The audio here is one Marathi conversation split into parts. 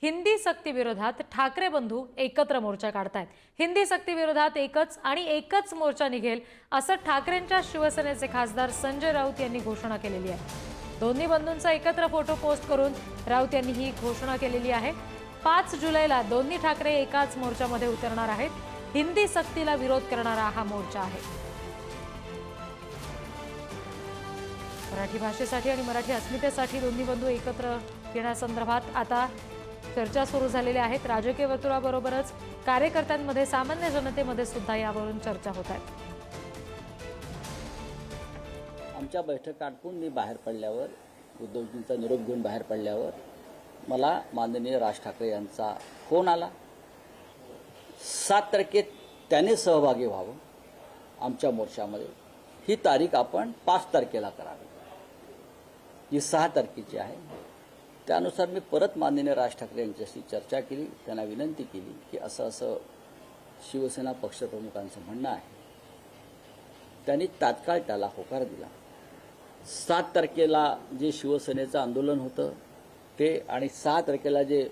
हिंदी सक्ती विरोधात ठाकरे बंधू एकत्र मोर्चा काढतायत। हिंदी सक्ती विरोधात एकच मोर्चा निघेल असं ठाकरेंच्या शिवसेनेचे खासदार संजय राऊत यांनी घोषणा केलेली आहे। दोन्ही बंधूंचा एकत्र फोटो पोस्ट करून राऊत यांनी ही घोषणा केलेली आहे। 5 जुलैला दोन्ही ठाकरे एकाच मोर्चामध्ये उतरणार आहेत। हिंदी सक्तीला विरोध करणारा हा मोर्चा आहे। मराठी भाषेसाठी आणि मराठी अस्मितेसाठी दोन्ही बंधू एकत्र येण्यासंदर्भात आता चर्चा सुरू झालेल्या आहेत। राजकीय वर्तुळाबरोबरच कार्यकर्त्यांमध्ये, सामान्य जनतेमध्ये सुद्धा यावरून चर्चा होत आहे। आमच्या बैठक आटपून मी बाहेर पडल्यावर, उद्धवजींचा निरोप घेऊन बाहेर पडल्यावर मला माननीय राज ठाकरे यांचा फोन आला। 7 तारखेत त्याने सहभागी व्हावं आमच्या मोर्चामध्ये। ही तारीख आपण 5 तारखेला करावी, जी 6 तारखेची आहे। त्यानुसार मी परत माननीय राज ठाकरे यांच्याशी चर्चा केली, त्यांना विनंती केली की असं शिवसेना पक्षप्रमुखांचं म्हणणं आहे। त्यांनी तात्काळ त्याला होकार दिला। 7 तारखेला जे शिवसेनेचं आंदोलन होतं ते आणि 6 तारखेला जे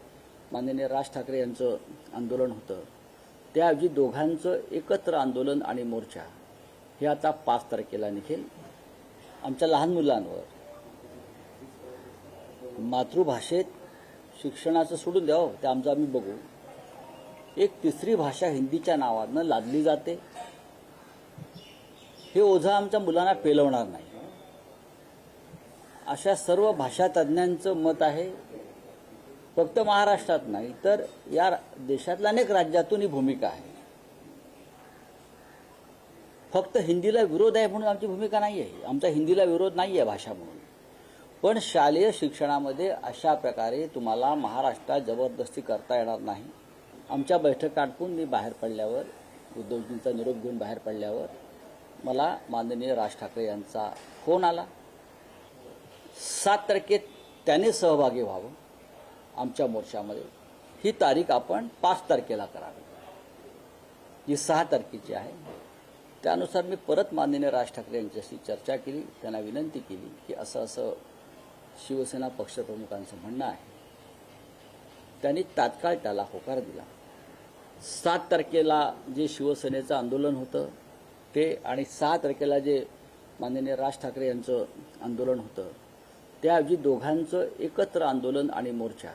माननीय राज ठाकरे यांचं आंदोलन होतं त्याऐवजी दोघांचं एकत्र आंदोलन आणि मोर्चा हे आता 5 तारखेला निघेल। आमच्या लहान मुलांवर मातृभाषेत शिक्षणाचं सोडून द्यावं, ते आमचं आम्ही बघू। एक तिसरी भाषा हिंदीच्या नावानं लादली जाते, हे ओझं आमच्या मुलांना पेलवणार नाही, अशा सर्व भाषा तज्ज्ञांचं मत आहे। फक्त महाराष्ट्रात नाही तर या देशातल्या अनेक राज्यातून ही भूमिका आहे। फक्त हिंदीला विरोध आहे म्हणून आमची भूमिका नाही आहे। आमचा हिंदीला विरोध नाही आहे भाषा म्हणून, पण शालेय शिक्षणामध्ये अशा प्रकारे तुम्हाला महाराष्ट्रात जबरदस्ती करता येणार नाही। आमच्या बैठक आटपून मी बाहेर पडल्यावर, उद्धवजींचा निरोप घेऊन बाहेर पडल्यावर मला माननीय राज ठाकरे यांचा फोन आला। 7 तारखेत त्याने सहभागी व्हावं आमच्या मोर्चामध्ये। ही तारीख आपण 5 तारखेला करावी, जी 6 तारखेची आहे। त्यानुसार मी परत माननीय राज ठाकरे यांच्याशी चर्चा केली, त्यांना विनंती केली की असं शिवसेना पक्षप्रमुखांचं म्हणणं आहे। त्यांनी तात्काळ त्याला होकार दिला। 7 तारखेला जे शिवसेनेचं आंदोलन होतं ते आणि 6 तारखेला जे माननीय राज ठाकरे यांचं आंदोलन होतं त्याऐवजी दोघांचं एकत्र आंदोलन आणि मोर्चा